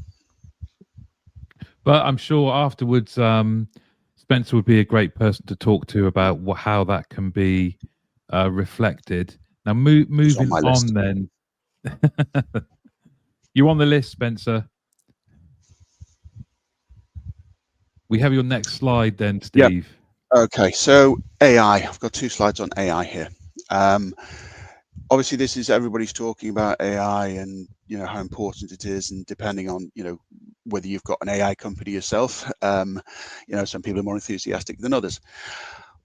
But I'm sure afterwards, Spencer would be a great person to talk to about how that can be reflected. Now, It's on moving my list. on then. You're on the list, Spencer. We have your next slide then, Yep. Steve. Okay, so AI. I've got 2 slides on AI here. Obviously, this is everybody's talking about AI and how important it is, and depending on whether you've got an AI company yourself, some people are more enthusiastic than others.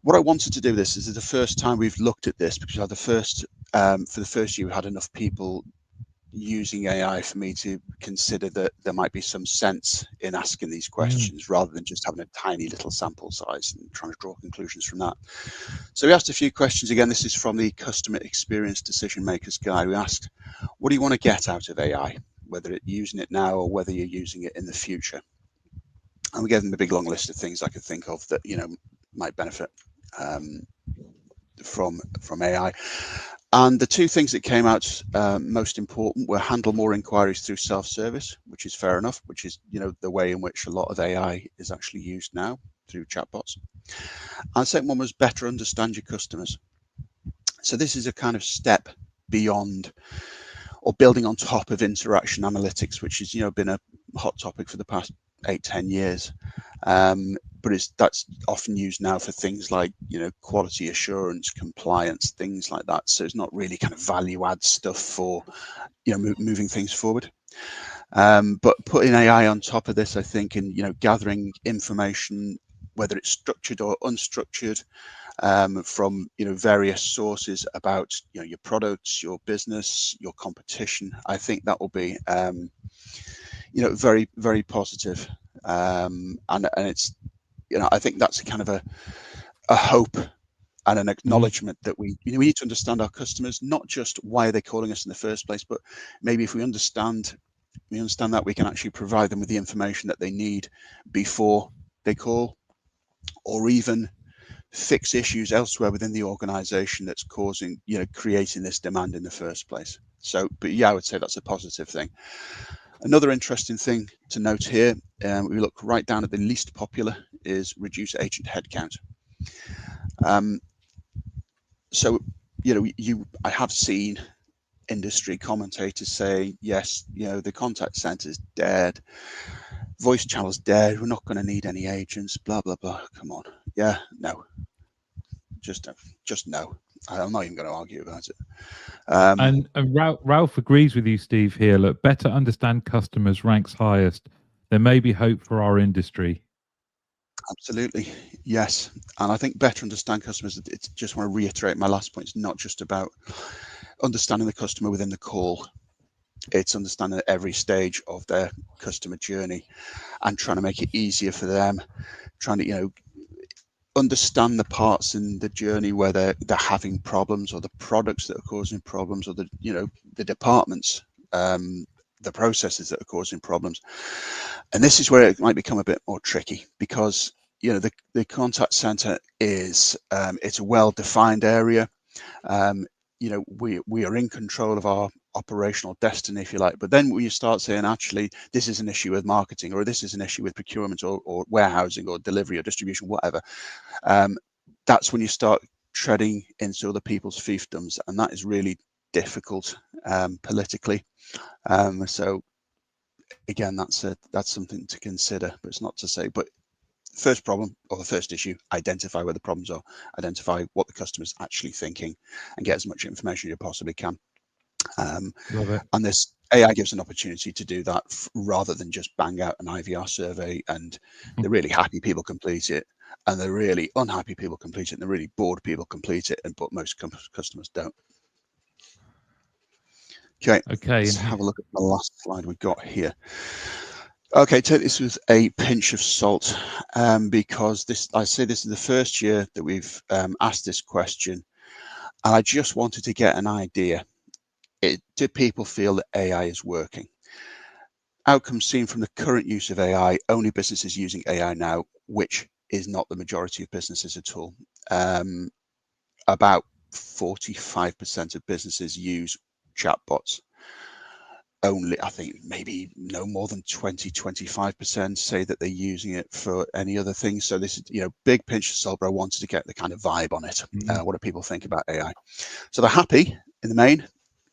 What I wanted to do this is the first time we've looked at this, because for the first year we had enough people using AI for me to consider that there might be some sense in asking these questions rather than just having a tiny little sample size and trying to draw conclusions from that. So we asked a few questions. Again, this is from the Customer Experience Decision Makers Guide. We asked, what do you want to get out of AI, whether you're using it now or whether you're using it in the future? And we gave them a big long list of things I could think of that might benefit from AI. And the 2 things that came out most important were handle more inquiries through self-service, which is fair enough, which is the way in which a lot of AI is actually used now through chatbots. And the second one was better understand your customers. So this is a kind of step beyond or building on top of interaction analytics, which has been a hot topic for the past 8-10 years. But that's often used now for things like quality assurance, compliance, things like that. So it's not really kind of value add stuff for moving things forward. But putting AI on top of this, I think, and gathering information, whether it's structured or unstructured, from various sources about your products, your business, your competition, I think that will be very, very positive. And it's I think that's kind of a hope and an acknowledgement that we need to understand our customers, not just why are they calling us in the first place, but maybe if we understand that, we can actually provide them with the information that they need before they call, or even fix issues elsewhere within the organization that's causing creating this demand in the first place. So, but yeah, I would say that's a positive thing. Another interesting thing to note here, we look right down at the least popular, is reduce agent headcount. So I have seen industry commentators say, yes, the contact center is dead, voice channel's dead, we're not going to need any agents, blah blah blah. Come on. Yeah, no, just no. I'm not even going to argue about it. And Ralph agrees with you, Steve, here. Look, better understand customers ranks highest. There may be hope for our industry. Absolutely, yes. And I think better understand customers, it's just want to reiterate my last point, it's not just about understanding the customer within the call. It's understanding at every stage of their customer journey and trying to make it easier for them, trying to understand the parts in the journey where they're having problems, or the products that are causing problems, or the the departments, the processes that are causing problems. And this is where it might become a bit more tricky, because the contact center is it's a well-defined area. We are in control of our operational destiny, if you like. But then when you start saying, actually, this is an issue with marketing, or this is an issue with procurement, or warehousing, or delivery, or distribution, whatever, that's when you start treading into other people's fiefdoms, and that is really difficult politically. So again, that's something to consider, but it's not to say. But first problem, or the first issue, identify where the problems are, identify what the customer's actually thinking, and get as much information as you possibly can. Love it. And this AI gives an opportunity to do that rather than just bang out an IVR survey and the really happy people complete it, and the really unhappy people complete it, and the really bored people complete it, but most customers don't. Okay, let's have a look at the last slide we've got here. Okay, take this with a pinch of salt, because I say this is the first year that we've asked this question, and I just wanted to get an idea. Do people feel that AI is working? Outcomes seen from the current use of AI, only businesses using AI now, which is not the majority of businesses at all. About 45% of businesses use chatbots. only, I think maybe no more than 20-25% say that they're using it for any other thing. So this is, big pinch of salt, but I wanted to get the kind of vibe on it. What do people think about AI? So they're happy in the main,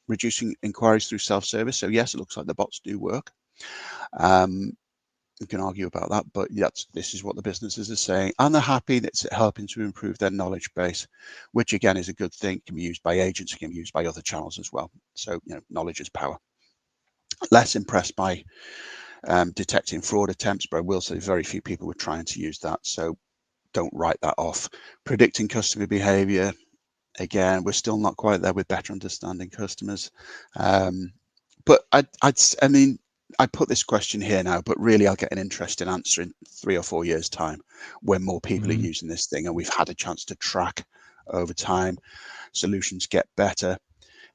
reducing inquiries through self-service. So yes, it looks like the bots do work. We can argue about that, but this is what the businesses are saying, and they're happy that it's helping to improve their knowledge base, which again is a good thing. It can be used by agents, it can be used by other channels as well. So knowledge is power. Less impressed by detecting fraud attempts, but I will say very few people were trying to use that, so don't write that off. Predicting customer behavior, again, we're still not quite there with better understanding customers. But I mean, I put this question here now, but really I'll get an interesting answer in 3 or 4 years' time when more people are using this thing and we've had a chance to track over time. Solutions get better,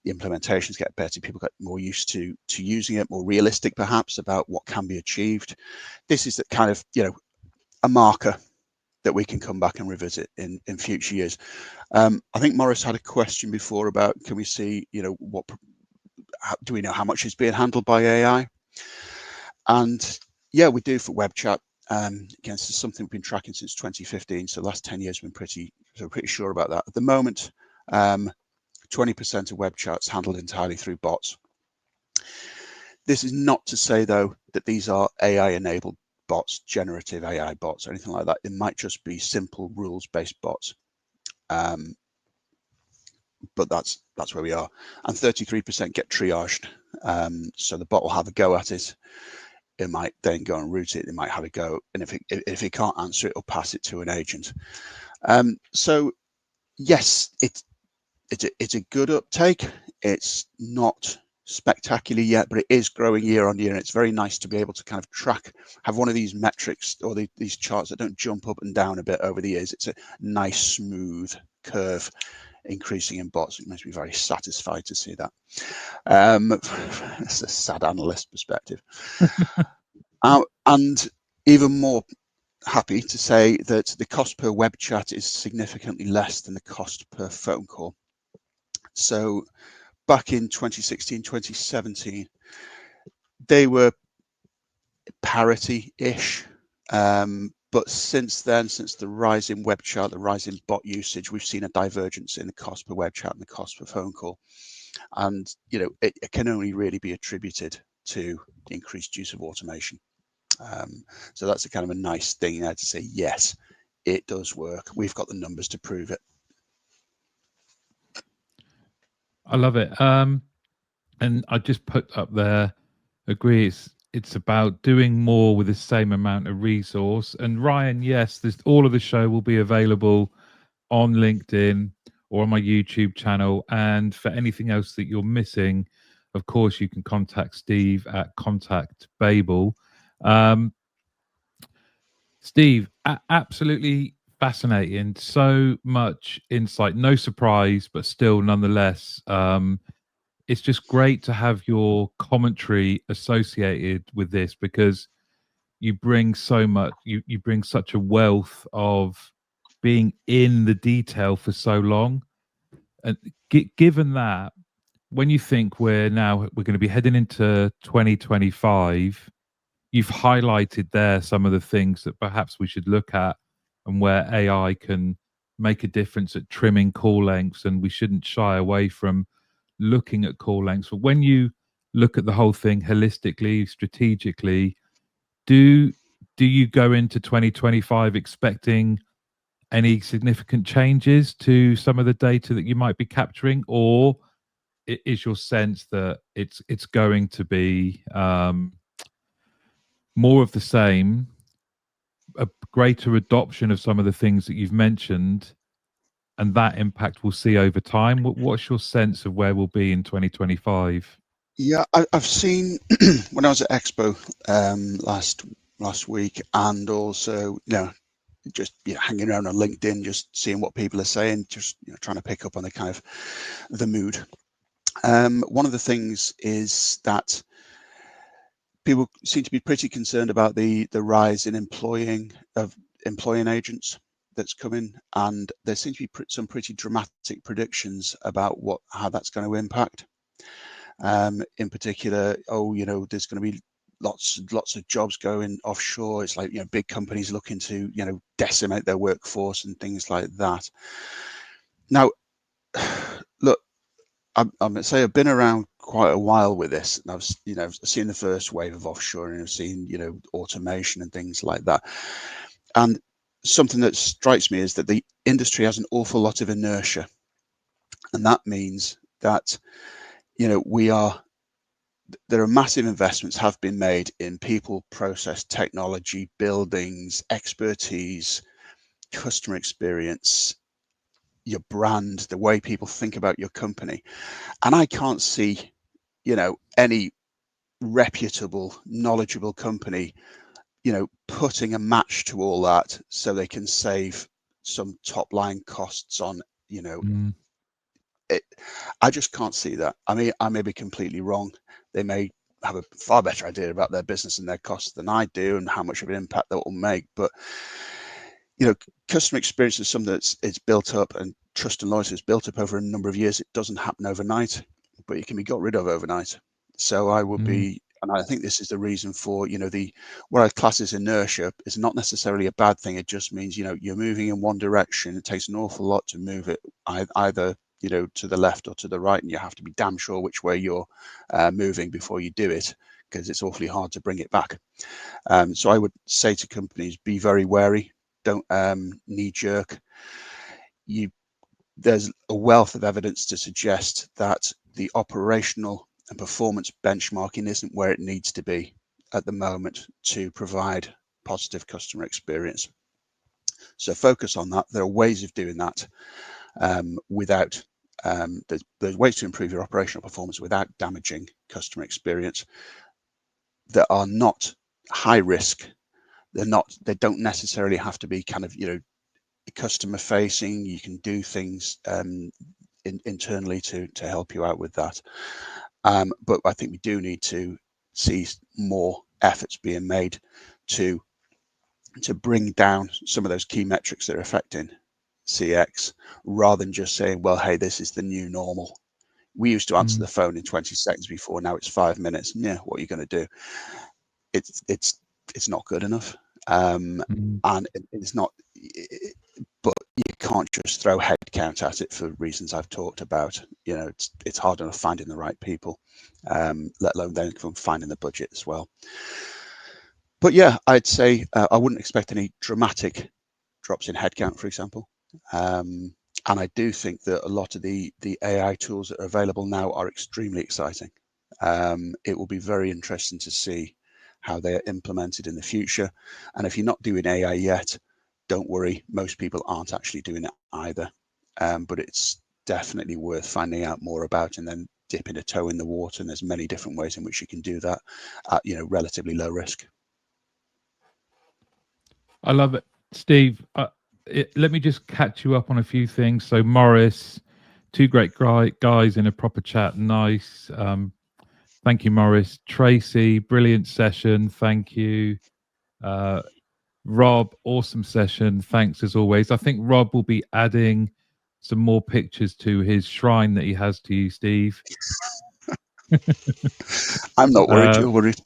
the implementations get better, people get more used to using it, more realistic perhaps about what can be achieved. This is the kind of, a marker that we can come back and revisit in future years. I think Morris had a question before about, can we see, do we know how much is being handled by AI? And yeah, we do for web chat. Again, this is something we've been tracking since 2015. So the last 10 years, we've been pretty sure about that. At the moment, 20% of web chats handled entirely through bots. This is not to say, though, that these are AI-enabled bots, generative AI bots, or anything like that. It might just be simple rules-based bots. But that's where we are. And 33% get triaged. So the bot will have a go at it. It might then go and route it. It might have a go, and if it can't answer it, it'll pass it to an agent. So yes, it's a good uptake. It's not spectacular yet, but it is growing year on year, and it's very nice to be able to kind of track, have one of these metrics or these charts that don't jump up and down a bit over the years. It's a nice smooth curve increasing in bots. It makes me very satisfied to see that. It's a sad analyst perspective. And even more happy to say that the cost per web chat is significantly less than the cost per phone call. So back in 2016, 2017, they were parity-ish. But since then, since the rise in web chat, the rise in bot usage, we've seen a divergence in the cost per web chat and the cost per phone call. And, it can only really be attributed to the increased use of automation. So that's a kind of a nice thing there to say, yes, it does work. We've got the numbers to prove it. I love it. And I just put up there, agree. It's about doing more with the same amount of resource. And Ryan, yes, all of the show will be available on LinkedIn or on my YouTube channel. And for anything else that you're missing, of course, you can contact Steve at Contact Babel. Steve, absolutely fascinating. So much insight. No surprise, but still, nonetheless, it's just great to have your commentary associated with this, because you bring so much. You bring such a wealth of being in the detail for so long. And given that, when you think we're going to be heading into 2025, you've highlighted there some of the things that perhaps we should look at, and where AI can make a difference at trimming call lengths, and we shouldn't shy away from looking at call lengths. But when you look at the whole thing holistically, strategically, do you go into 2025 expecting any significant changes to some of the data that you might be capturing, or is your sense that it's going to be more of the same, a greater adoption of some of the things that you've mentioned, and that impact we'll see over time? What's your sense of where we'll be in 2025? Yeah, I've seen when I was at Expo last week, and also just hanging around on LinkedIn, just seeing what people are saying, just trying to pick up on the kind of the mood. One of the things is that people seem to be pretty concerned about the rise in employing agents that's coming, and there seem to be some pretty dramatic predictions about how that's going to impact. in particular. Oh, there's going to be lots of jobs going offshore. It's like, big companies looking to, decimate their workforce and things like that. Now, look, I'm going to say I've been around quite a while with this, and I've seen the first wave of offshore, and I've seen, automation and things like that. And something that strikes me is that the industry has an awful lot of inertia, and that means that, there are massive investments have been made in people, process, technology, buildings, expertise, customer experience, your brand, the way people think about your company. And I can't see, any reputable, knowledgeable company, putting a match to all that so they can save some top line costs on, it. I just can't see that. I mean, I may be completely wrong. They may have a far better idea about their business and their costs than I do, and how much of an impact that will make. But customer experience is something it's built up, and trust and loyalty is built up over a number of years. It doesn't happen overnight, but it can be got rid of overnight. So I would be, and I think this is the reason for, what I class as inertia is not necessarily a bad thing. It just means, you're moving in one direction. It takes an awful lot to move it either, to the left or to the right, and you have to be damn sure which way you're moving before you do it, because it's awfully hard to bring it back. So I would say to companies, be very wary. Don't knee jerk. There's a wealth of evidence to suggest that the operational and performance benchmarking isn't where it needs to be at the moment to provide positive customer experience. So focus on that. There are ways of doing that without, there's ways to improve your operational performance without damaging customer experience that are not high risk. They don't necessarily have to be kind of, customer facing. You can do things internally to help you out with that. But I think we do need to see more efforts being made to bring down some of those key metrics that are affecting CX, rather than just saying, well, hey, this is the new normal. We used to answer the phone in 20 seconds before. Now it's 5 minutes. Yeah, what are you going to do? It's not good enough. And it's not, but you can't just throw headcount at it for reasons I've talked about. It's hard enough finding the right people, let alone then from finding the budget as well. But yeah, I'd say I wouldn't expect any dramatic drops in headcount, for example. And I do think that a lot of the AI tools that are available now are extremely exciting. It will be very interesting to see how they are implemented in the future. And if you're not doing AI yet, don't worry, most people aren't actually doing it either. But it's definitely worth finding out more about and then dipping a toe in the water. And there's many different ways in which you can do that at, relatively low risk. I love it, Steve. Let me just catch you up on a few things. So Morris, two great guys in a proper chat. Nice. Thank you, Morris. Tracy, brilliant session. Thank you. Rob, awesome session. Thanks as always. I think Rob will be adding some more pictures to his shrine that he has to you, Steve. I'm not worried. You're worried.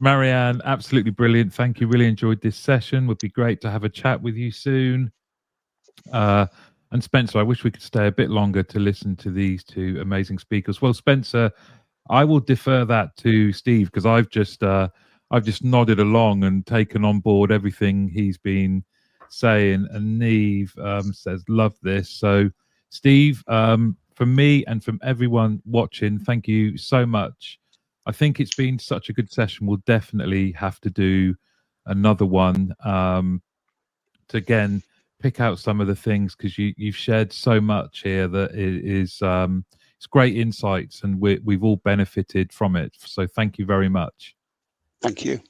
Marianne, absolutely brilliant. Thank you. Really enjoyed this session. Would be great to have a chat with you soon. And Spencer, I wish we could stay a bit longer to listen to these two amazing speakers. Well, Spencer, I will defer that to Steve, because I've just nodded along and taken on board everything he's been saying. And Neve says, love this. So Steve, from me and from everyone watching, thank you so much. I think it's been such a good session. We'll definitely have to do another one to again pick out some of the things, because you've shared so much here that it is it's great insights, and we've all benefited from it. So thank you very much. Thank you.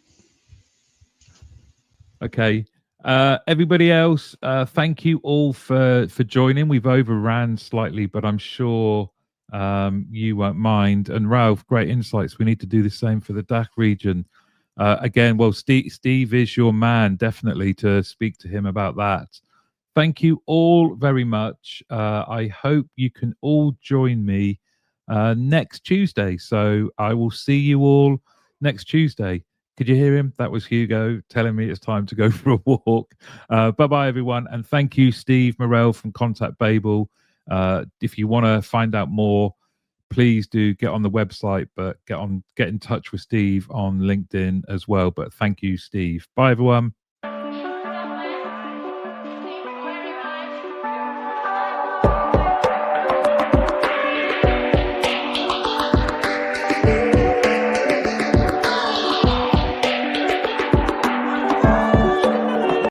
Okay. Everybody else, thank you all for joining. We've overran slightly, but I'm sure you won't mind. And Ralph, great insights. We need to do the same for the DACH region. Again, well, Steve is your man, definitely, to speak to him about that. Thank you all very much. I hope you can all join me next Tuesday. So I will see you all next Tuesday. Could you hear him? That was Hugo telling me it's time to go for a walk. Bye-bye, everyone. And thank you, Steve Morrell from Contact Babel. If you want to find out more, please do get on the website, but get in touch with Steve on LinkedIn as well. But thank you, Steve. Bye, everyone.